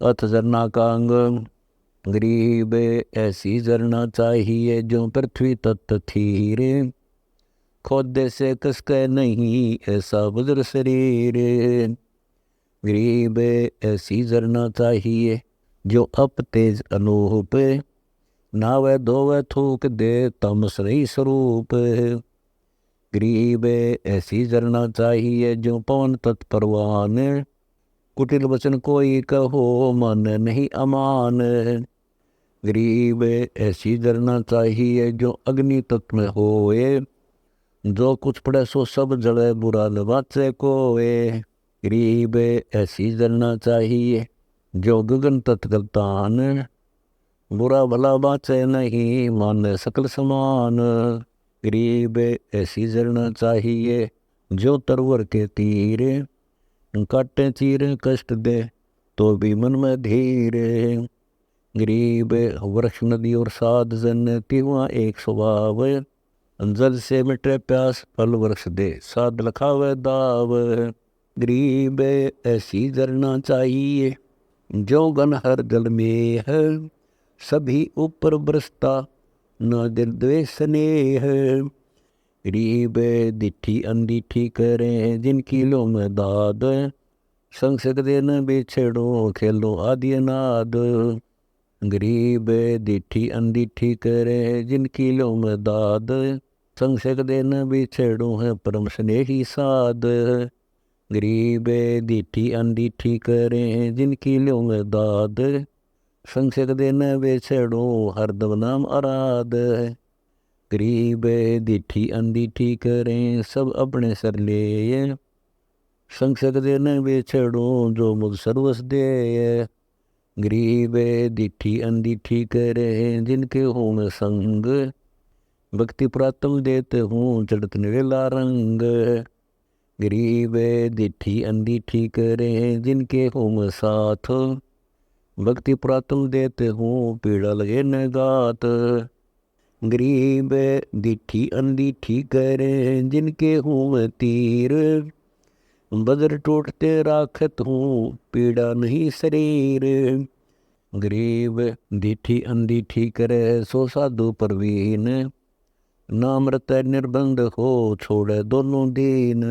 अथ झरना का अंग। गरीब ऐसी झरना चाहिए जो पृथ्वी तत्त थीर, खोदे से कसके नहीं ऐसा बज्र शरीर। गरीब ऐसी झरना चाहिए जो अप तेज अनूप, नावे धोवे थूक दे तमस रही स्वरूप। गरीब ऐसी झरना चाहिए जो पवन तत्परवान, कुटिल वचन कोई कहो मन नहीं अमान। गरीब ऐसी झरना चाहिए जो अग्नि तत्व में होए, जो कुछ पड़े सो सब जड़े बुरा लबाचे कोए। गरीब ऐसी झरना चाहिए जो गगन तत्कलतान, बुरा भला बाचे नहीं मान सकल समान। गरीब ऐसी झरना चाहिए जो तरवर के तीर, काटे चीर कष्ट दे तो भी मन में धीर। गरीब वृक्ष नदी और साध जन तिवा एक स्वभाव, जल से मिटे प्यास फल वृक्ष दे साध लखावे दाव। गरीब ऐसी झरना चाहिए जो गन हर जल में है, सभी ऊपर बरसता न दिल द्वेष स्नेह। गरीब दिठी अंदिठी करे जिनकी लो में दाद, संग सकदे न बिछड़ो खेलो आदि नाद। गरीब दिठी अंदिठी करे जिनकी लो में दाद, संग सकदे न बिछड़ो है परम स्नेही साध। गरीब दिठी अंदिठी करे जिनकी लो में दाद, संग सकदे न बिछड़ो हरदम नाम आराध। गरीब दिठी अंदिठी करें सब अपने सर ले, संग सकदे न बिछड़ो जो मुझ सर्वस दे। गरीब दिठी अंदिठी करे जिनके हो में संग, भक्ति प्रातम देते हूँ चढ़त निवेला रंग। गरीब दिठी अंदिठी करे जिनके हो में साथ, भक्ति प्रातम देते हूँ पीड़ा लगे न गात। गरीब दिठी अंदिठी करे जिनके हूँ तीर, बजर टूटते राखत हूँ पीड़ा नहीं शरीर। गरीब दिठी अंदिठी करे सो साधु परवीन, नाम रत निर्बंध हो छोड़े दोनों दीन।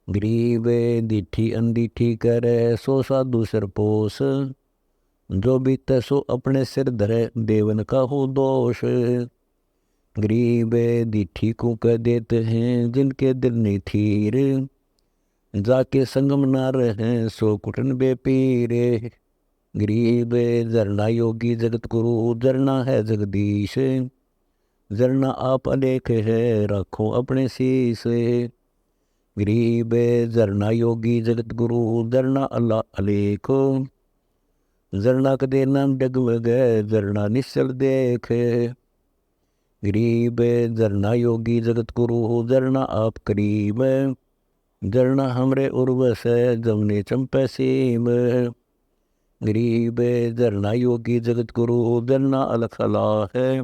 गरीब दिठी अंदिठी करे सो साधु सरपोस, जो बीते सो अपने सिर धरे देवन का हो दोष। गरीब दिठी को कह देते हैं जिनके दिल नहीं थीर, जाके संगम ना रहे सो कुटन बेपीरे। गरीब झरना योगी जगत गुरु झरना है जगदीश, झरना आप अलेख है रखो अपने शीश। गरीब झरना योगी जगत गुरु झरना अल्लाह अलेख, झरना कदे नाम डगमग झरना निश्चल देख। गरीब झरना योगी जगत गुरु झरना आप करीब, झरना हमरे उर्वश जमने चंपे सीम। गरीब झरना योगी जगत गुरु झरना अलख अलाह है,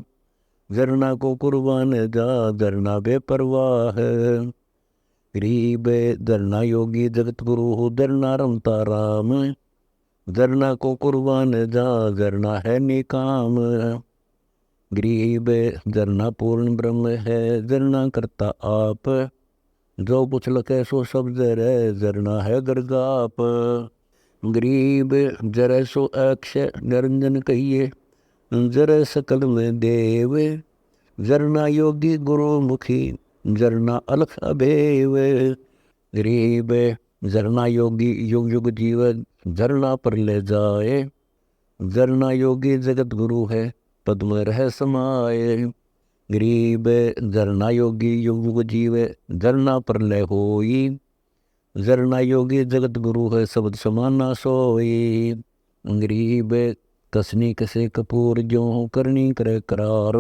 झरना को कुर्बान जा झरना बेपरवाह है। गरीब झरना योगी जगत गुरु झरना रमता राम, झरना को कुर्बान जा झरना है निकाम। गरीब झरना पूर्ण ब्रह्म है झरना करता आप, जो पुछ लखे सो सब जर झरना है गर्गाप। गरीब जर सो अक्षय निरंजन कहिए, जर सकल में देव, झरना योगी गुरु मुखी झरना अलख अभेव। गरीब झरना योगी युग युग जीव झरना पर ले जाए, झरना योगी जगत गुरु है पद में रह समाये। गरीब झरना योगी युग युग जीव झरना पर ले होई, झरना योगी जगत गुरु है शब्द समाना सोई। गरीब कसनी कसे कपूर जो करनी करे करार,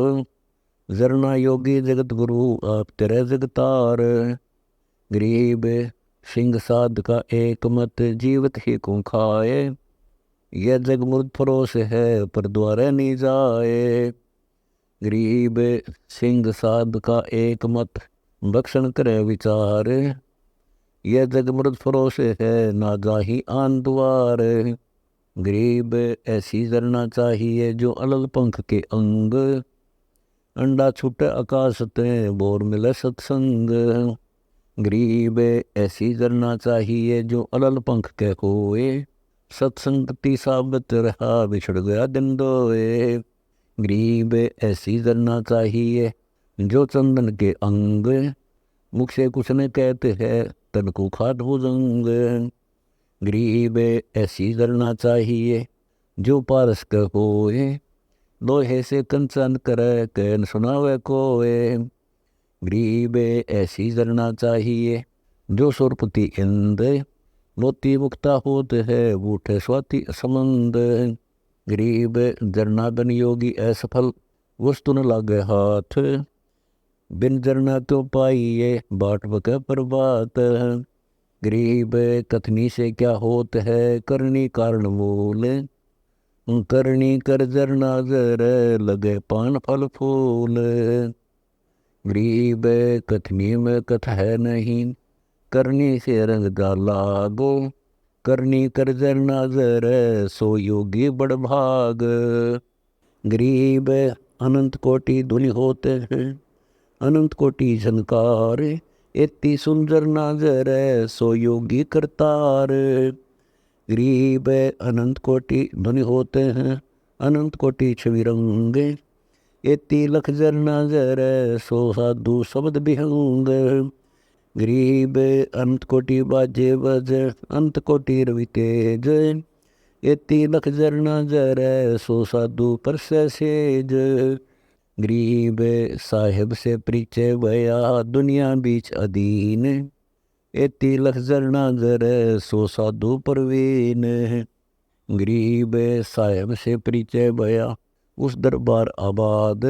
झरना योगी जगत गुरु आप तेरे जगतार। गरीब सिंह साध का एक मत जीवत ही को खाए, यह जग मुर्द फरोस है पर द्वारे नहीं जाए। गरीब सिंह साध का एक मत भक्षण करे विचार, यह जग मुर्द फरोस है ना जाही आन द्वार। गरीब ऐसी जरना चाहिए जो अलल पंख के अंग, अंडा छूटे आकाश ते बोर मिले सत्संग। गरीब ऐसी जरना चाहिए जो अलल पंख के होए, सत्संगति साबित रहा बिछड़ गया दिन दोए। गरीब ऐसी जरना चाहिए जो चंदन के अंग, मुख से कुछ न कहते हैं तन को खाट भुजंग। गरीब ऐसी जरना चाहिए जो पारस के होए, लोहे से कंचन करे कैन सुनावे कोए। गरीब ऐसी जरना चाहिए जो सुरपति इंद, मोती मुक्ता होते है बूठे स्वाति समंद। गरीब जरना बन योगी असफल, वस्तु न लागे हाथ, बिन जरना तो पाइए बाट बके प्रभात। गरीब कथनी से क्या होत है करनी कारण मूल, करनी कर जरना जर लगे पान फल फूल। गरीब कथनी में कथ है नहीं, करनी से रंग डाला गो, करनी कर जरना जर सो योगी बड़ भाग। गरीब अनंत कोटि धुनि होते हैं, अनंत कोटि झनकार, इतनी सुंदर नाजर सो योगी करतार। गरीब अनंत कोटि ध्वनि होते हैं, अनंत कोटि छवि रंगे, इतनी लख जर नाजर सो साधु शब्द विहंग। गरीब अनंत कोटि बाजे बज, अनंत कोटि रवि तेज, इतनी लख जर नाजर सो साधु परस सेज। गरीब साहिब से परिचय भया दुनिया बीच अधीन, इतनी लख जर नाजर सो साधु परवीन। गरीब साहिब से परिचय भया उस दरबार आबाद,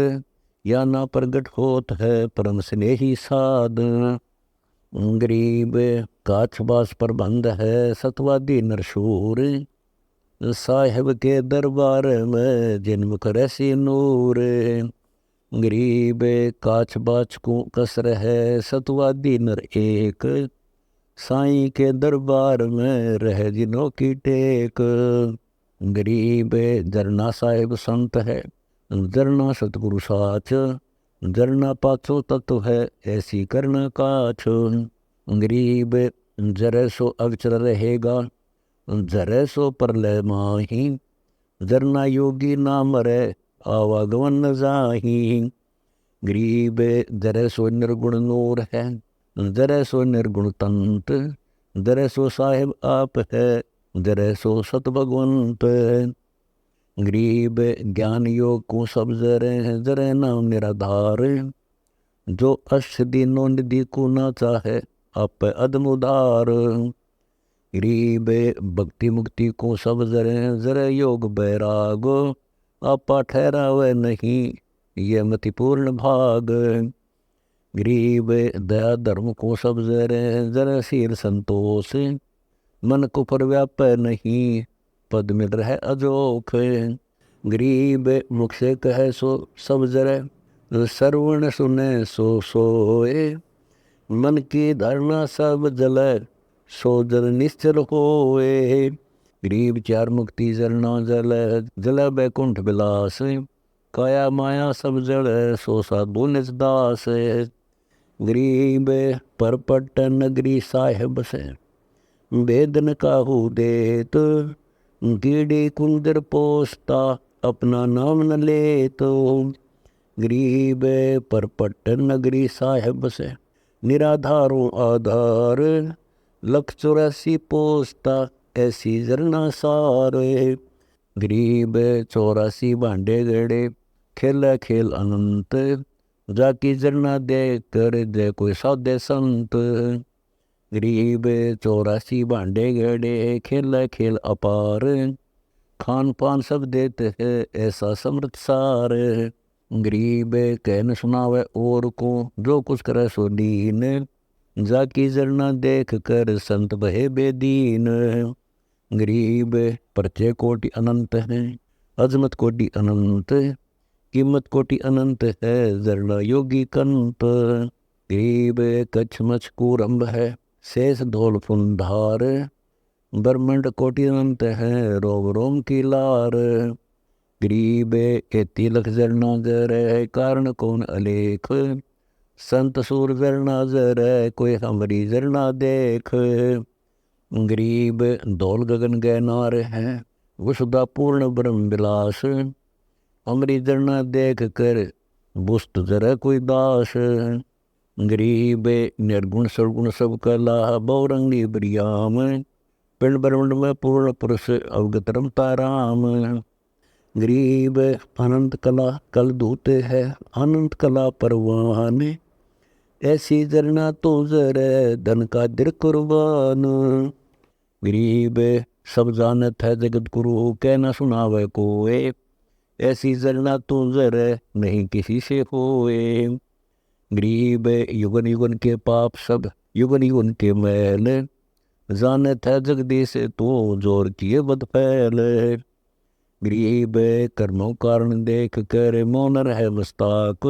या ना प्रगट होत है परम स्नेही साध। गरीब काछबास पर बंद है सतवादी नरशूर, साहिब के दरबार में जन्म करे सी नूर। गरीब काछबाच को कसर है सतवादी नर एक, साईं के दरबार में रह जिनों की टेक। गरीब जरना साहिब संत है, जरना सतगुरु साच, जरना पाछो तत्व है ऐसी करना काछ। गरीब जरे सो अविचल रहेगा, जरे सो प्रलय माही, जरना योगी ना मरे आवागमन न जाही। गरीब जरे सो निर्गुण नूर है, जरे सो निर्गुण तंत, जरे सो साहिब आप है, जरे सो सत भगवंत। गरीब ज्ञान योग को सब जरे, जरे नाम निराधार, जो अष्ट दिनों निधि को ना चाहे आप अदम उदार। गरीब भक्ति मुक्ति को सब जरे, जरे योग बैराग, आपा ठहरावे नहीं ये मति पूर्ण भाग। गरीब दया धर्म को सब जरे, जरे शील संतोष, मन को पर व्याप नहीं पद मिल रहे अजोख। गरीब मुख से कहे सो सब जरे, सर्वण सुने सो सोए, मन की धारणा सब जले सो जल निश्चल होए। गरीब चार मुक्ति जलना जल, जल बैकुंठ विलास, काया माया सब जल सो साधु निज दास। गरीब परपट नगरी साहिब से, वेदन काहू देत, कीड़ी कुंदर पोसता अपना नाम न ले तो। गरीब परपट नगरी साहिब से, निराधारों आधार, लख 84 पोसता ऐसी जरना सारे। गरीब 84 भांडे गड़े, खेल खेल अनंत, जाकी जरना दे कर दे कोई साधे संत। गरीब 84 भांडे गड़े, खेल खेल अपार, खान पान सब देते है ऐसा समृद्ध सार। गरीब कहन सुनावे और को, जो कुछ करे सो दीन, जाकी जरना देख कर संत भय बेदीन। गरीब परचय कोटि अनंत है, अजमत कोटि अनंत, कीमत कोटि अनंत है जरना योगी कंत। गरीब कच्छ मछ कूरंब है, शेष धोल फुंधार, ब्रह्मंड कोटि अनंत है रोम रोम की लार। गरीब एति लख जरना जर कारण कौन अलेख। संत सूर जरना जर कोई हमारी जरना देख। गरीब धौल गगन गए नार है वसुधा पूर्ण ब्रह्म विलास। हमारी जरना देख कर बुस्त जर कोई दास। गरीब निर्गुण सरगुण सब कला बहुरंगी बरियाम। पिंड ब्रह्मंड में पूर्ण पुरुष अवगत रमता राम। गरीब अनंत कला कल दूते है अनंत कला परवान। ऐसी जरना तो जर धन का दिर कुर्बान। गरीब सब जानत है जगत गुरु कहना सुनावे कोए। ऐसी जरना तो जर नहीं किसी से होए। गरीब युगन युगन के पाप सब युगन युगन के मैल। जानत है जगदीश तो जोर किए बद फैल। गरीब कर्मों कारण देख कर मौन रहे मस्ताक।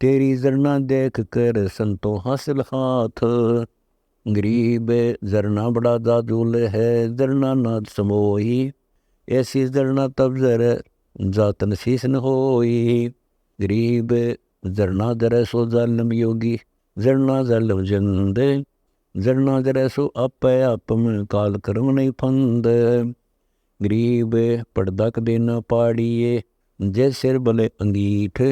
तेरी जरना देख कर संतो हासिल हाथ। गरीब जरना बड़ा जाजूल है जरना नाद समोही। ऐसी जरना तब जर जातन शीस न होई। गरीब जरना जर सो जालम योगी जरना जालम जंद। जरना जर सो आप में काल कर्म नहीं फंद। गरीब पर्दा क देना पाड़िए जय सिर बले अंगीठ।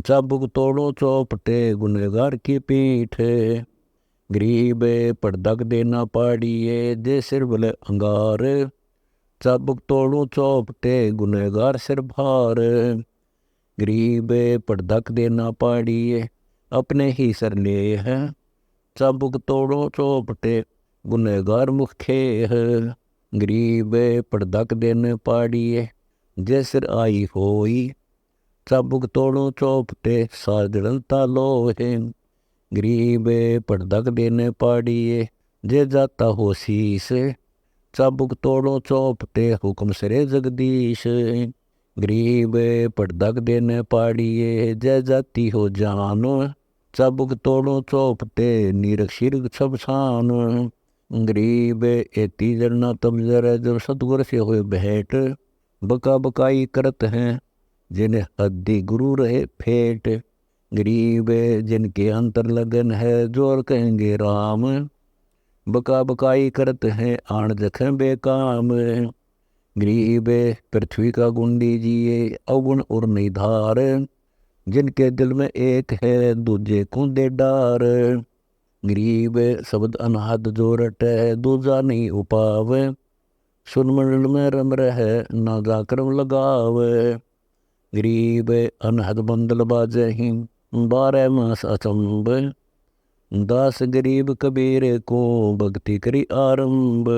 चाबुक तोड़ो चौपटे गुनहगार की पीठ। गरीब पर्दा क देना पाड़िए जय सिर बले अंगार। चाबुक तोड़ो चौपटे गुनहगार सिर भार। गरीब पर्दा क देना पाड़िए अपने ही सर ले है। चाबुक तोड़ो चौपटे गुनहगार मुखे है। गरीब पर्दा क देने पाड़िए जय सिर आई होई। चाबुक तोड़ो चौपटे साजड़न तालो है। गरीब पर्दा क देने पाड़िए जय जाता हो शीस। चाबुक तोड़ो चौपटे हुक्म सरे जगदीश। गरीब पर्दा क देने पाड़िए जय जाती हो जान। चाबुक तोड़ो चौपटे नीरक शीरक सब छान। गरीब एती जरना तब जर जब सतगुर से हुए भेंट। बका बकाई करत हैं जिन्हें हद्दी गुरु रहे फेट। गरीब जिनके अंतर लगन है जोर कहेंगे राम। बका बकाई करत हैं आण जखें बेकाम। गरीब पृथ्वी का गुण दीजिए अवगुण और निधार। जिनके दिल में एक है दूजे को दे डार। गरीब शब्द अनहद जो रटे दूजा नहीं उपावे। सुन मंडल में रम रहे ना जाक्रम लगावे। गरीब अनहद बंदल बाजे ही 12 मास अचंब। दास गरीब कबीर को भक्ति करी आरंभ।